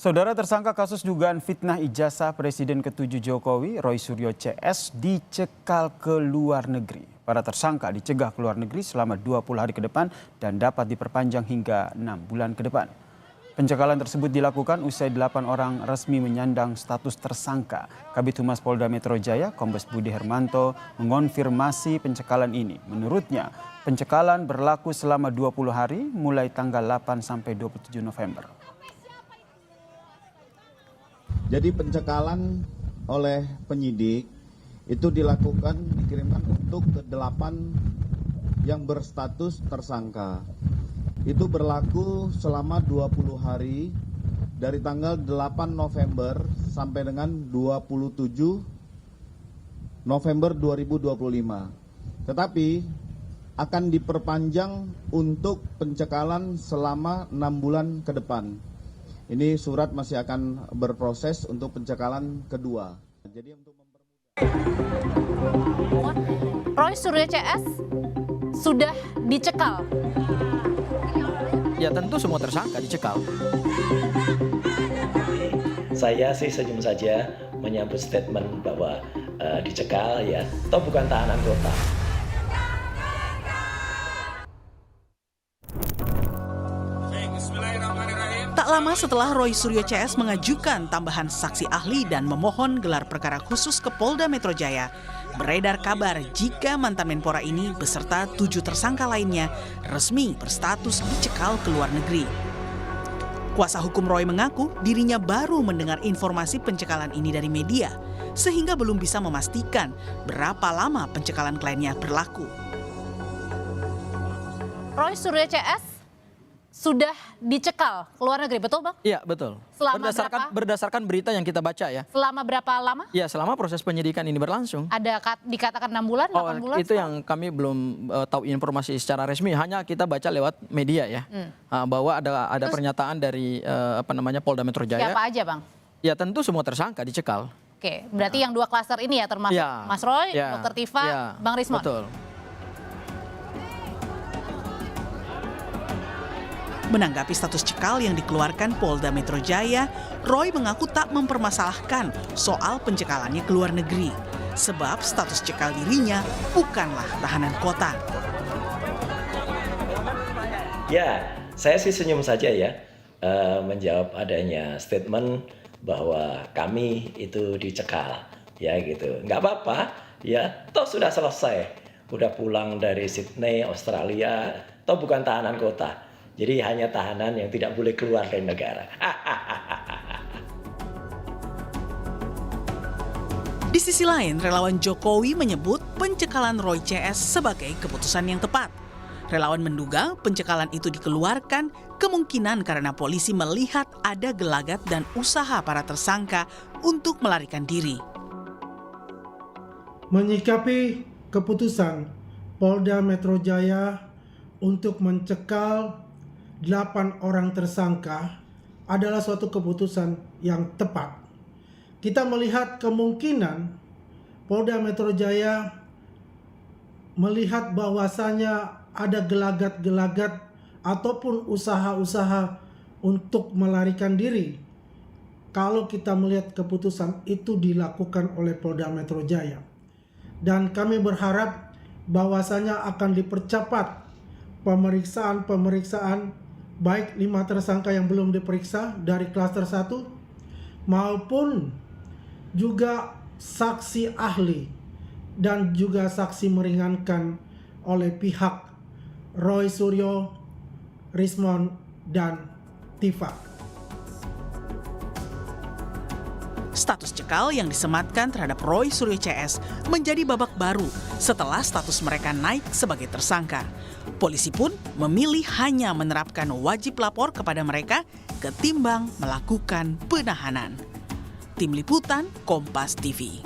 Saudara tersangka kasus dugaan fitnah ijazah Presiden ke-7 Jokowi, Roy Suryo CS, dicekal ke luar negeri. Para tersangka dicegah ke luar negeri selama 20 hari ke depan dan dapat diperpanjang hingga 6 bulan ke depan. Pencekalan tersebut dilakukan usai 8 orang resmi menyandang status tersangka. Kabid Humas Polda Metro Jaya, Kombes Budi Hermanto, mengonfirmasi pencekalan ini. Menurutnya, pencekalan berlaku selama 20 hari mulai tanggal 8 sampai 27 November. Jadi pencekalan oleh penyidik itu dikirimkan untuk ke-8 yang berstatus tersangka. Itu berlaku selama 20 hari dari tanggal 8 November sampai dengan 27 November 2025. Tetapi akan diperpanjang untuk pencekalan selama 6 bulan ke depan. Ini surat masih akan berproses untuk pencekalan kedua. Jadi untuk Roy Suryo CS sudah dicekal. Ya tentu semua tersangka dicekal. Saya sih senyum saja menyambut statement bahwa dicekal ya, toh bukan tahanan kota. Tak lama setelah Roy Suryo CS mengajukan tambahan saksi ahli dan memohon gelar perkara khusus ke Polda Metro Jaya, beredar kabar jika mantan Menpora ini beserta 7 tersangka lainnya resmi berstatus dicekal ke luar negeri. Kuasa hukum Roy mengaku dirinya baru mendengar informasi pencekalan ini dari media, sehingga belum bisa memastikan berapa lama pencekalan kliennya berlaku. Roy Suryo CS sudah dicekal ke luar negeri, betul Bang? Iya betul. Selama berdasarkan berita yang kita baca ya. Selama berapa lama? Ya selama proses penyidikan ini berlangsung. Ada dikatakan 6 bulan, 8 bulan? Itu yang kami belum tahu informasi secara resmi, hanya kita baca lewat media ya. Bahwa ada pernyataan dari Polda Metro Jaya. Siapa aja Bang? Ya tentu semua tersangka dicekal. Oke, berarti yang 2 klaster ini ya termasuk Mas Roy, Dr. Tifa, Bang Rismon. Betul. Menanggapi status cekal yang dikeluarkan Polda Metro Jaya, Roy mengaku tak mempermasalahkan soal pencekalannya ke luar negeri, sebab status cekal dirinya bukanlah tahanan kota. Ya, saya sih senyum saja ya menjawab adanya statement bahwa kami itu dicekal, ya gitu. Nggak apa-apa, ya toh sudah selesai, udah pulang dari Sydney, Australia, toh bukan tahanan kota. Jadi hanya tahanan yang tidak boleh keluar dari negara. Di sisi lain, relawan Jokowi menyebut pencekalan Roy CS sebagai keputusan yang tepat. Relawan menduga pencekalan itu dikeluarkan kemungkinan karena polisi melihat ada gelagat dan usaha para tersangka untuk melarikan diri. Menyikapi keputusan Polda Metro Jaya untuk mencekal 8 orang tersangka adalah suatu keputusan yang tepat. Kita melihat kemungkinan Polda Metro Jaya melihat bahwasanya ada gelagat-gelagat ataupun usaha-usaha untuk melarikan diri. Kalau kita melihat keputusan itu dilakukan oleh Polda Metro Jaya. Dan kami berharap bahwasanya akan dipercepat pemeriksaan baik 5 tersangka yang belum diperiksa dari klaster 1 maupun juga saksi ahli dan juga saksi meringankan oleh pihak Roy Suryo, Rismon, dan Tifa. Status cekal yang disematkan terhadap Roy Suryo CS menjadi babak baru setelah status mereka naik sebagai tersangka. Polisi pun memilih hanya menerapkan wajib lapor kepada mereka ketimbang melakukan penahanan. Tim Liputan Kompas TV.